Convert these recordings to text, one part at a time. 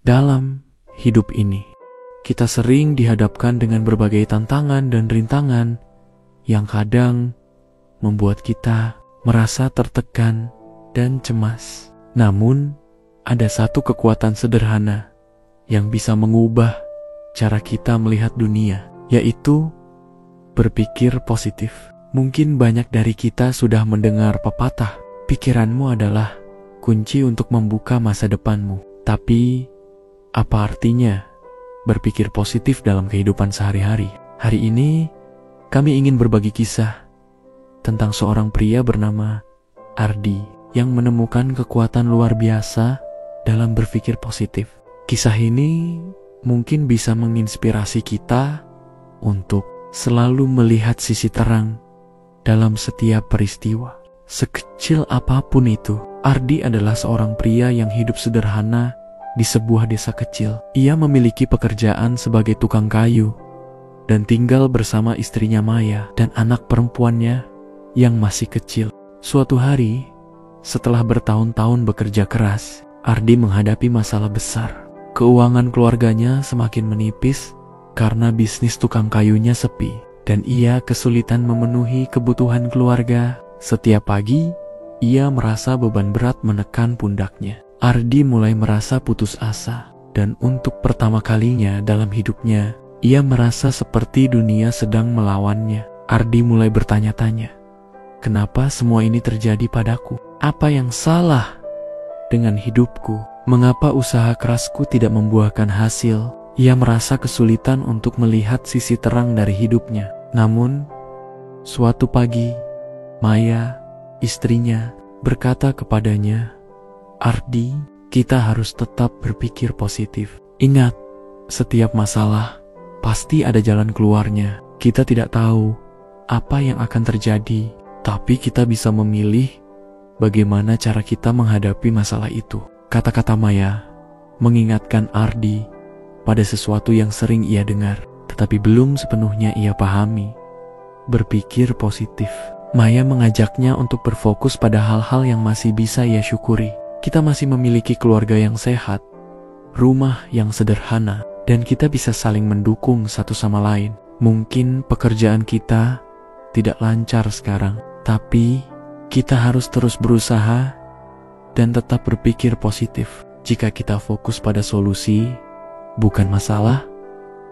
Dalam hidup ini, kita sering dihadapkan dengan berbagai tantangan dan rintangan yang kadang membuat kita merasa tertekan dan cemas. Namun, ada satu kekuatan sederhana yang bisa mengubah cara kita melihat dunia, yaitu berpikir positif. Mungkin banyak dari kita sudah mendengar pepatah, pikiranmu adalah kunci untuk membuka masa depanmu. Tapi, apa artinya berpikir positif dalam kehidupan sehari-hari? Hari ini, kami ingin berbagi kisah tentang seorang pria bernama Ardi yang menemukan kekuatan luar biasa dalam berpikir positif. Kisah ini mungkin bisa menginspirasi kita untuk selalu melihat sisi terang dalam setiap peristiwa. Sekecil apapun itu, Ardi adalah seorang pria yang hidup sederhana di sebuah desa kecil. Ia memiliki pekerjaan sebagai tukang kayu dan tinggal bersama istrinya Maya dan anak perempuannya yang masih kecil. Suatu hari, setelah bertahun-tahun bekerja keras, Ardi menghadapi masalah besar. Keuangan keluarganya semakin menipis karena bisnis tukang kayunya sepi, dan ia kesulitan memenuhi kebutuhan keluarga. Setiap pagi, ia merasa beban berat menekan pundaknya. Ardi mulai merasa putus asa, dan untuk pertama kalinya dalam hidupnya, ia merasa seperti dunia sedang melawannya. Ardi mulai bertanya-tanya, kenapa semua ini terjadi padaku? Apa yang salah dengan hidupku? Mengapa usaha kerasku tidak membuahkan hasil? Ia merasa kesulitan untuk melihat sisi terang dari hidupnya. Namun, suatu pagi, Maya, istrinya, berkata kepadanya, Ardi, kita harus tetap berpikir positif. Ingat, setiap masalah pasti ada jalan keluarnya. Kita tidak tahu apa yang akan terjadi, tapi kita bisa memilih bagaimana cara kita menghadapi masalah itu. Kata-kata Maya mengingatkan Ardi pada sesuatu yang sering ia dengar, tetapi belum sepenuhnya ia pahami. Berpikir positif. Maya mengajaknya untuk berfokus pada hal-hal yang masih bisa ia syukuri. Kita masih memiliki keluarga yang sehat, rumah yang sederhana, dan kita bisa saling mendukung satu sama lain. Mungkin pekerjaan kita tidak lancar sekarang, tapi kita harus terus berusaha dan tetap berpikir positif. Jika kita fokus pada solusi, bukan masalah,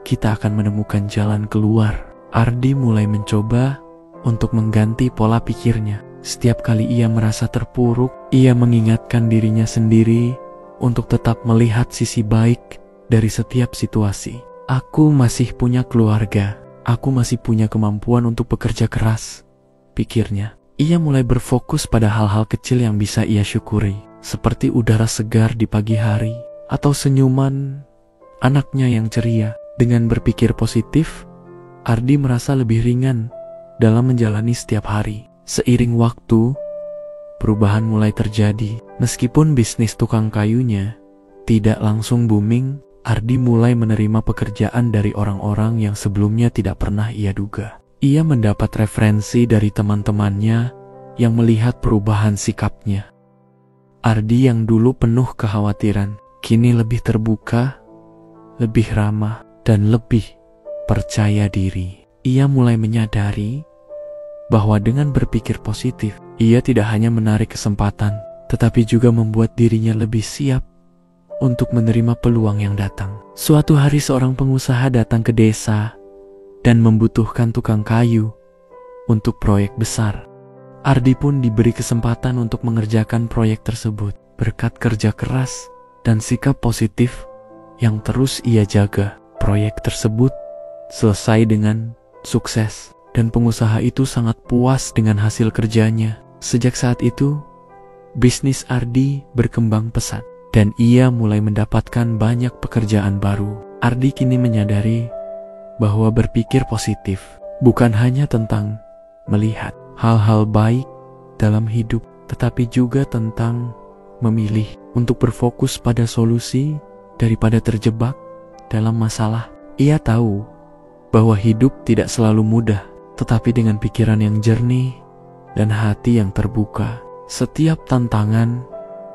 kita akan menemukan jalan keluar. Ardi mulai mencoba untuk mengganti pola pikirnya. Setiap kali ia merasa terpuruk, ia mengingatkan dirinya sendiri untuk tetap melihat sisi baik dari setiap situasi. Aku masih punya keluarga, aku masih punya kemampuan untuk bekerja keras, pikirnya. Ia mulai berfokus pada hal-hal kecil yang bisa ia syukuri, seperti udara segar di pagi hari, atau senyuman anaknya yang ceria. Dengan berpikir positif, Ardi merasa lebih ringan dalam menjalani setiap hari. Seiring waktu, perubahan mulai terjadi. Meskipun bisnis tukang kayunya tidak langsung booming, Ardi mulai menerima pekerjaan dari orang-orang yang sebelumnya tidak pernah ia duga. Ia mendapat referensi dari teman-temannya yang melihat perubahan sikapnya. Ardi yang dulu penuh kekhawatiran, kini lebih terbuka, lebih ramah, dan lebih percaya diri. Ia mulai menyadari bahwa dengan berpikir positif, ia tidak hanya menarik kesempatan, tetapi juga membuat dirinya lebih siap untuk menerima peluang yang datang. Suatu hari seorang pengusaha datang ke desa dan membutuhkan tukang kayu untuk proyek besar. Ardi pun diberi kesempatan untuk mengerjakan proyek tersebut. Berkat kerja keras dan sikap positif yang terus ia jaga, proyek tersebut selesai dengan sukses. Dan pengusaha itu sangat puas dengan hasil kerjanya. Sejak saat itu, bisnis Ardi berkembang pesat, dan ia mulai mendapatkan banyak pekerjaan baru. Ardi kini menyadari bahwa berpikir positif bukan hanya tentang melihat hal-hal baik dalam hidup, tetapi juga tentang memilih untuk berfokus pada solusi daripada terjebak dalam masalah. Ia tahu bahwa hidup tidak selalu mudah, tetapi dengan pikiran yang jernih dan hati yang terbuka, setiap tantangan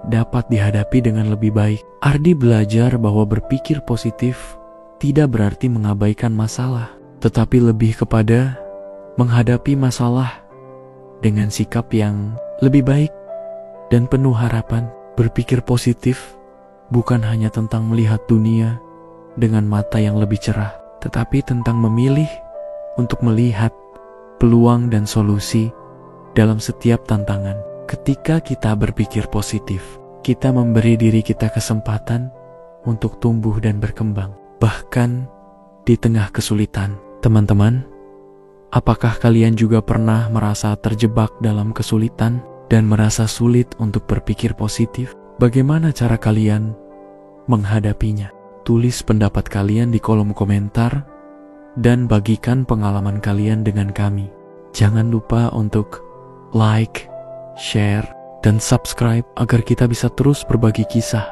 dapat dihadapi dengan lebih baik. Ardi belajar bahwa berpikir positif tidak berarti mengabaikan masalah, tetapi lebih kepada menghadapi masalah dengan sikap yang lebih baik dan penuh harapan. Berpikir positif bukan hanya tentang melihat dunia dengan mata yang lebih cerah, tetapi tentang memilih untuk melihat peluang dan solusi dalam setiap tantangan. Ketika kita berpikir positif, kita memberi diri kita kesempatan untuk tumbuh dan berkembang, bahkan di tengah kesulitan. Teman-teman, apakah kalian juga pernah merasa terjebak dalam kesulitan dan merasa sulit untuk berpikir positif? Bagaimana cara kalian menghadapinya? Tulis pendapat kalian di kolom komentar dan bagikan pengalaman kalian dengan kami. Jangan lupa untuk like, share, dan subscribe agar kita bisa terus berbagi kisah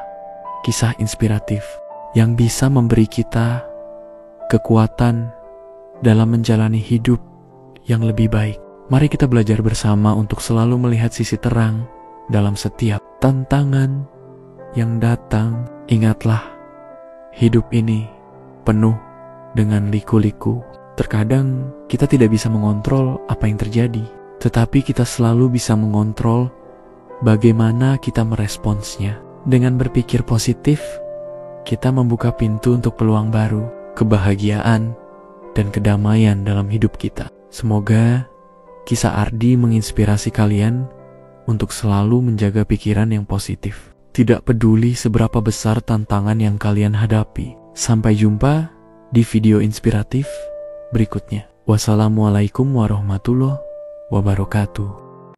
inspiratif yang bisa memberi kita kekuatan dalam menjalani hidup yang lebih baik. Mari kita belajar bersama untuk selalu melihat sisi terang dalam setiap tantangan yang datang. Ingatlah, hidup ini penuh dengan liku-liku. Terkadang kita tidak bisa mengontrol apa yang terjadi, tetapi kita selalu bisa mengontrol bagaimana kita meresponsnya. Dengan berpikir positif, kita membuka pintu untuk peluang baru, kebahagiaan, dan kedamaian dalam hidup kita. Semoga kisah Ardi menginspirasi kalian untuk selalu menjaga pikiran yang positif. Tidak peduli seberapa besar tantangan yang kalian hadapi. Sampai jumpa di video inspiratif berikutnya. Wassalamualaikum warahmatullahi wabarakatuh.